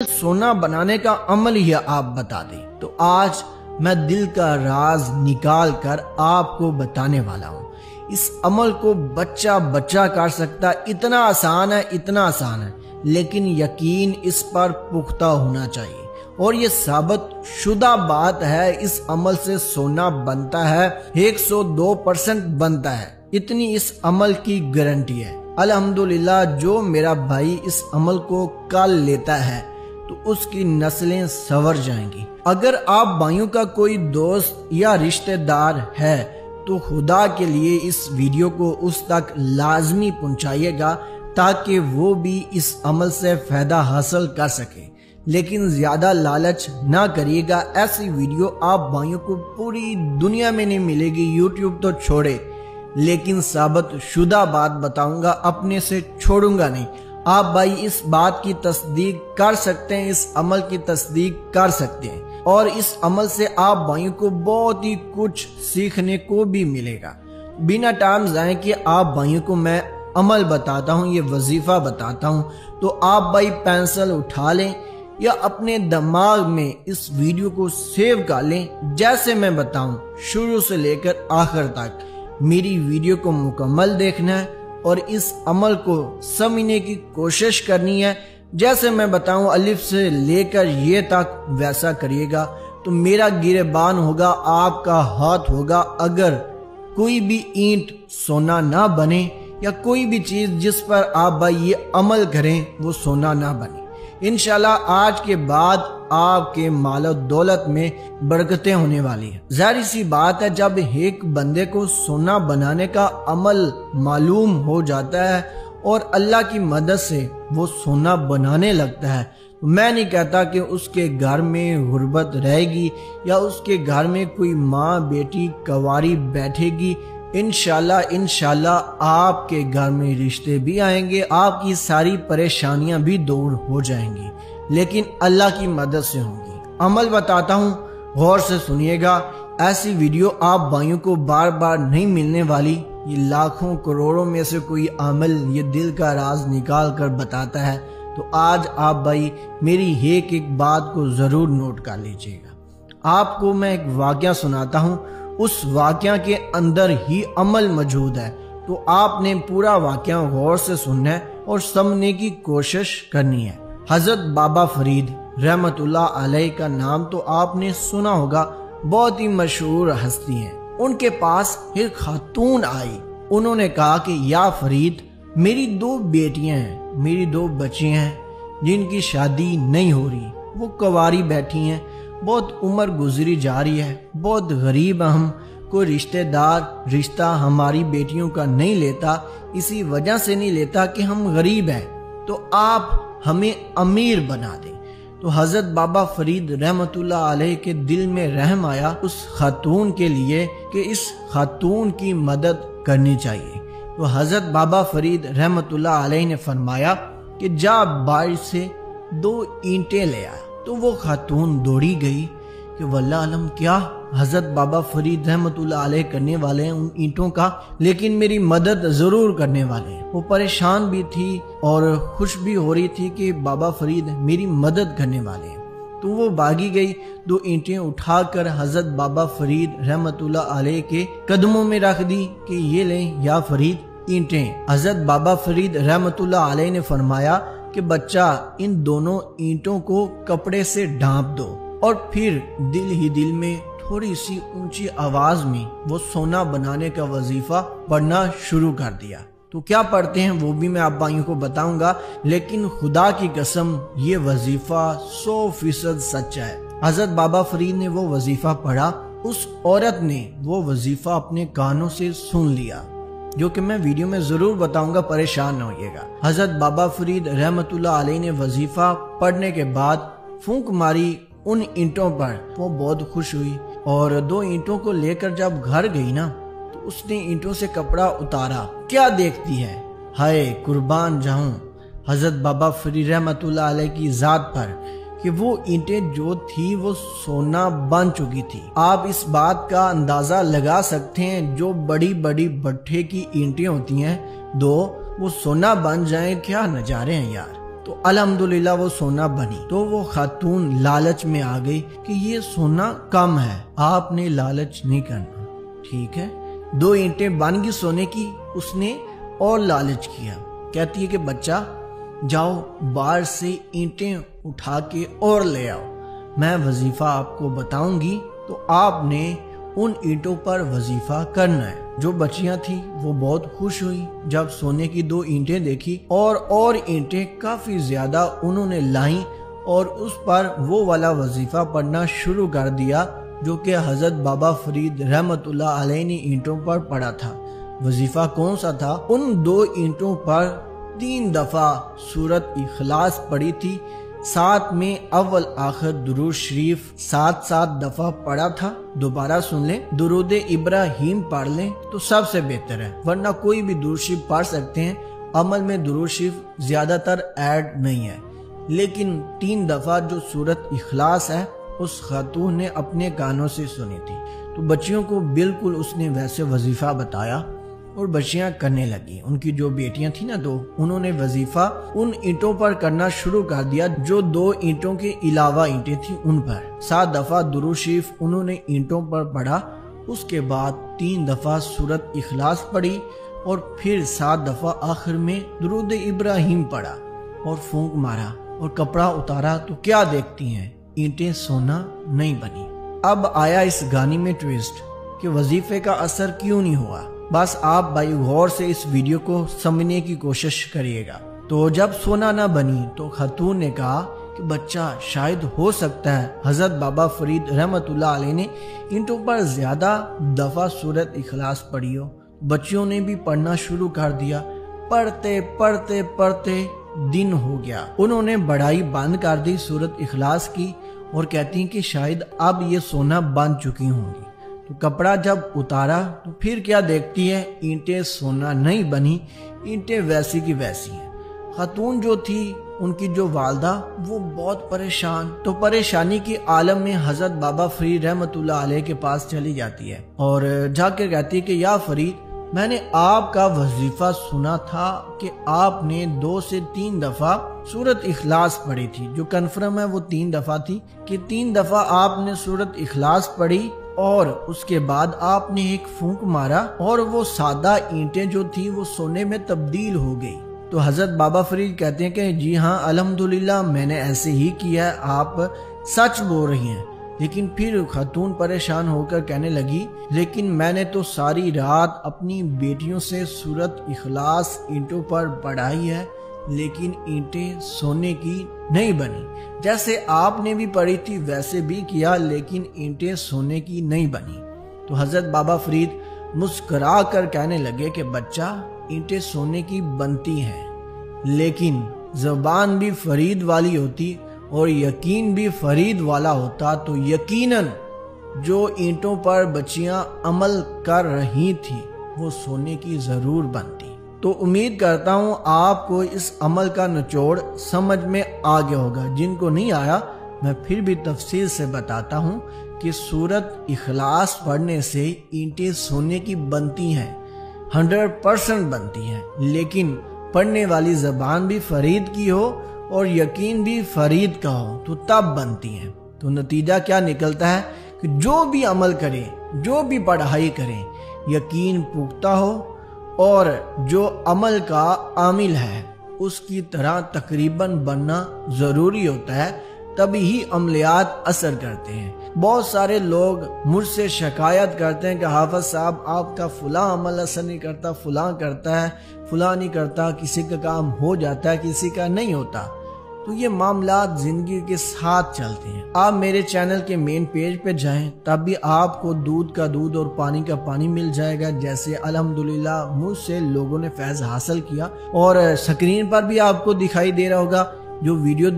सोना बनाने का अमल ही आप बता दें। तो आज मैं दिल का राज निकाल कर आपको बताने वाला हूँ। इस अमल को बच्चा बच्चा कर सकता, इतना आसान है, इतना आसान है, लेकिन यकीन इस पर पुख्ता होना चाहिए और ये साबित शुदा बात है। इस अमल से सोना बनता है, 102% बनता है, इतनी इस अमल की गारंटी है। अल्हम्दुलिल्लाह, जो मेरा भाई इस अमल को कर लेता है तो उसकी नस्लें संवर जाएंगी। अगर आप भाइयों का कोई दोस्त या रिश्तेदार है तो खुदा के लिए इस वीडियो को उस तक लाजमी पहुंचाइएगा ताकि वो भी इस अमल से फायदा हासिल कर सके। लेकिन ज्यादा लालच ना करिएगा, ऐसी वीडियो आप भाइयों को पूरी दुनिया में नहीं मिलेगी, यूट्यूब तो छोड़े। लेकिन साबित शुदा बात बताऊंगा, अपने से छोड़ूंगा नहीं। आप भाई इस बात की तस्दीक कर सकते हैं, इस अमल की तस्दीक कर सकते हैं और इस अमल से आप भाइयों को बहुत ही कुछ सीखने को भी मिलेगा। बिना टाइम जाए कि आप भाइयों को मैं अमल बताता हूँ, ये वजीफा बताता हूँ, तो आप भाई पेंसिल उठा लें या अपने दिमाग में इस वीडियो को सेव कर लें। जैसे मैं बताऊं, शुरू से लेकर आखिर तक मेरी वीडियो को मुकम्मल देखना है और इस अमल को समझने की कोशिश करनी है। जैसे मैं बताऊं, अलिफ से लेकर ये तक वैसा करिएगा तो मेरा गिरेबान होगा, आपका हाथ होगा। अगर कोई भी ईंट सोना ना बने या कोई भी चीज जिस पर आप भाई ये अमल करें वो सोना ना बने, इंशाल्लाह आज के बाद आपके मालो दौलत में बरकतें होने वाली है। जाहिर सी बात है, जब एक बंदे को सोना बनाने का अमल मालूम हो जाता है और अल्लाह की मदद से वो सोना बनाने लगता है, मैं नहीं कहता कि उसके घर में गुर्बत रहेगी या उसके घर में कोई माँ बेटी कवारी बैठेगी। इंशाल्लाह आपके घर में रिश्ते भी आएंगे, आपकी सारी परेशानियां भी दूर हो जाएंगी, लेकिन अल्लाह की मदद से होंगी। अमल बताता हूँ, गौर से सुनिएगा। ऐसी वीडियो आप भाइयों को बार बार नहीं मिलने वाली। ये लाखों करोड़ों में से कोई अमल ये दिल का राज निकाल कर बताता है। तो आज आप भाई मेरी एक एक बात को जरूर नोट कर लीजिएगा। आपको मैं एक वाकया सुनाता हूँ, उस वाकया के अंदर ही अमल मौजूद है, तो आपने पूरा वाकया गौर से सुनना है और समझने की कोशिश करनी है। हजरत बाबा फरीद रहमतुल्लाह अलैह का नाम तो आपने सुना होगा, बहुत ही मशहूर हस्ती हैं। उनके पास एक खातून आई, उन्होंने कहा कि या फरीद, मेरी 2 बेटियां हैं, मेरी 2 बच्चियां हैं जिनकी शादी नहीं हो रही, वो कवारी बैठी हैं, बहुत उम्र गुजरी जा रही है, बहुत गरीब हम, कोई रिश्ता हमारी बेटियों का नहीं लेता, इसी वजह से नहीं लेता कि हम गरीब हैं, तो आप हमें अमीर बना दें। तो हजरत बाबा फरीद रहमतुल्लाह अलैह के दिल में रहम आया उस खातून के लिए कि इस खातून की मदद करनी चाहिए। तो हजरत बाबा फरीद रहमतुल्लाह अलैह ने फरमाया कि जा बाहर से 2 ईंटें ले आया। तो वो खातून दौड़ी गई कि वल्लाह आलम क्या हजरत बाबा फरीद रहमतुल्लाह अलैह करने वाले हैं उन ईंटों का, लेकिन मेरी मदद जरूर करने वाले हैं। वो परेशान भी थी और खुश भी हो रही थी कि बाबा फरीद मेरी मदद करने वाले हैं। तो वो भागी गई, 2 ईंटें उठाकर हजरत बाबा फरीद रहमतुल्लाह अलैह के कदमों में रख दी कि ये लें या फरीद ईंटें। हजरत बाबा फरीद रहमतुल्लाह अलैह ने फरमाया कि बच्चा, इन दोनों ईंटों को कपड़े से ढांप दो। और फिर दिल ही दिल में थोड़ी सी ऊंची आवाज में वो सोना बनाने का वजीफा पढ़ना शुरू कर दिया। तो क्या पढ़ते हैं वो भी मैं आप भाइयों को बताऊंगा, लेकिन खुदा की कसम ये वजीफा 100% सच्चा है। हजरत बाबा फरीद ने वो वजीफा पढ़ा, उस औरत ने वो वजीफा अपने कानों से सुन लिया, जो कि मैं वीडियो में जरूर बताऊंगा, परेशान न होइएगा। हजरत बाबा फरीद रहमतुल्लाह अलैह ने वजीफा पढ़ने के बाद फूंक मारी उन ईंटों पर। वो बहुत खुश हुई और 2 ईंटों को लेकर जब घर गई ना, तो उसने ईंटों से कपड़ा उतारा। क्या देखती है, हाय कुर्बान जाऊं हजरत बाबा फरीद रहमतुल्लाह अलैह की जात पर कि वो ईंटें जो थी वो सोना बन चुकी थी। आप इस बात का अंदाजा लगा सकते हैं, जो बड़ी बड़ी भट्ठे की ईंटें होती हैं 2, वो सोना बन जाए, क्या नजारे हैं यार। تو الحمدللہ وہ سونا بنی۔ تو وہ خاتون لالچ میں آ گئی کہ یہ سونا کم ہے، آپ نے لالچ نہیں کرنا، ٹھیک ہے۔ 2 اینٹیں بن گئی سونے کی، اس نے اور لالچ کیا، کہتی ہے کہ بچہ جاؤ باہر سے اینٹیں اٹھا کے اور لے آؤ، میں وظیفہ آپ کو بتاؤں گی تو آپ نے ان اینٹوں پر وظیفہ کرنا ہے۔ جو بچیاں تھیں وہ بہت خوش ہوئی جب سونے کی 2 اینٹیں دیکھی، اور اینٹیں کافی زیادہ انہوں نے لائیں اور اس پر وہ والا وظیفہ پڑھنا شروع کر دیا جو کہ حضرت بابا فرید رحمت اللہ علیہ نے اینٹوں پر پڑھا تھا۔ وظیفہ کون سا تھا؟ ان 2 اینٹوں پر 3 دفعہ سورت اخلاص پڑھی تھی، ساتھ میں اول آخر درود شریف 7 دفعہ پڑھا تھا۔ دوبارہ سن لیں، درود ابراہیم پڑھ لیں تو سب سے بہتر ہے، ورنہ کوئی بھی درود شریف پڑھ سکتے ہیں، عمل میں درود شریف زیادہ تر ایڈ نہیں ہے، لیکن 3 دفعہ جو سورت اخلاص ہے اس خاتون نے اپنے کانوں سے سنی تھی۔ تو بچیوں کو بالکل اس نے ویسے وظیفہ بتایا اور بچیاں کرنے لگی۔ ان کی جو بیٹیاں تھیں نا 2، انہوں نے وظیفہ ان اینٹوں پر کرنا شروع کر دیا جو 2 اینٹوں کے علاوہ اینٹیں تھیں ان پر۔ 7 دفعہ درود شریف انہوں نے اینٹوں پر پڑھا، اس کے بعد 3 دفعہ سورت اخلاص پڑھی اور پھر 7 دفعہ آخر میں درود ابراہیم پڑھا اور پھونک مارا اور کپڑا اتارا تو کیا دیکھتی ہیں، اینٹیں سونا نہیں بنی۔ اب آیا اس گانے میں ٹویسٹ کہ وظیفے کا اثر کیوں نہیں ہوا۔ بس آپ بھائی غور سے اس ویڈیو کو سمجھنے کی کوشش کریے گا۔ تو جب سونا نہ بنی تو خاتون نے کہا کہ بچہ شاید ہو سکتا ہے حضرت بابا فرید رحمت اللہ علیہ نے اینٹوں پر زیادہ دفعہ سورت اخلاص پڑھی ہو۔ بچیوں نے بھی پڑھنا شروع کر دیا، پڑھتے پڑھتے پڑھتے دن ہو گیا، انہوں نے بڑھائی بند کر دی سورت اخلاص کی اور کہتی ہیں کہ شاید اب یہ سونا بن چکی ہوں گی۔ تو کپڑا جب اتارا تو پھر کیا دیکھتی ہے، اینٹیں سونا نہیں بنی، اینٹیں ویسی کی ویسی ہیں۔ خاتون جو تھی ان کی جو والدہ وہ بہت پریشان، تو پریشانی کی عالم میں حضرت بابا فرید رحمت اللہ علیہ کے پاس چلی جاتی ہے اور جا کے کہتی ہے کہ یا فرید، میں نے آپ کا وظیفہ سنا تھا کہ آپ نے 2 سے 3 دفعہ سورت اخلاص پڑھی تھی، جو کنفرم ہے وہ 3 دفعہ تھی کہ 3 دفعہ آپ نے سورت اخلاص پڑھی اور اس کے بعد آپ نے ایک پھونک مارا اور وہ سادہ اینٹیں جو تھی وہ سونے میں تبدیل ہو گئی۔ تو حضرت بابا فرید کہتے ہیں کہ جی ہاں الحمدللہ میں نے ایسے ہی کیا ہے، آپ سچ بول رہی ہیں۔ لیکن پھر خاتون پریشان ہو کر کہنے لگی لیکن میں نے تو ساری رات اپنی بیٹیوں سے سورت اخلاص اینٹوں پر پڑھائی ہے، لیکن اینٹیں سونے کی نہیں بنی، جیسے آپ نے بھی پڑھی تھی ویسے بھی کیا، لیکن اینٹیں سونے کی نہیں بنی۔ تو حضرت بابا فرید مسکرا کر کہنے لگے کہ بچہ اینٹیں سونے کی بنتی ہیں، لیکن زبان بھی فرید والی ہوتی اور یقین بھی فرید والا ہوتا تو یقیناً جو اینٹوں پر بچیاں عمل کر رہی تھی وہ سونے کی ضرور بنتی۔ تو امید کرتا ہوں آپ کو اس عمل کا نچوڑ سمجھ میں آ گیا ہوگا، جن کو نہیں آیا میں پھر بھی تفصیل سے بتاتا ہوں کہ سورت اخلاص پڑھنے سے اینٹیں سونے کی بنتی ہیں، 100% بنتی ہیں، لیکن پڑھنے والی زبان بھی فرید کی ہو اور یقین بھی فرید کا ہو تو تب بنتی ہیں۔ تو نتیجہ کیا نکلتا ہے کہ جو بھی عمل کریں، جو بھی پڑھائی کریں، یقین پختہ ہو اور جو عمل کا عامل ہے اس کی طرح تقریباً بننا ضروری ہوتا ہے، تبھی ہی عملیات اثر کرتے ہیں۔ بہت سارے لوگ مجھ سے شکایت کرتے ہیں کہ حافظ صاحب آپ کا فلاں عمل اثر نہیں کرتا، فلاں کرتا ہے، فلاں نہیں کرتا، کسی کا کام ہو جاتا ہے، کسی کا نہیں ہوتا۔ تو یہ معاملات زندگی کے ساتھ چلتے ہیں۔ آپ میرے چینل کے مین پیج پہ جائیں تب بھی آپ کو دودھ کا دودھ اور پانی کا پانی مل جائے گا، جیسے الحمدللہ مجھ سے لوگوں نے فیض حاصل کیا، اور سکرین پر بھی آپ کو دکھائی دے رہا ہوگا جو ویڈیو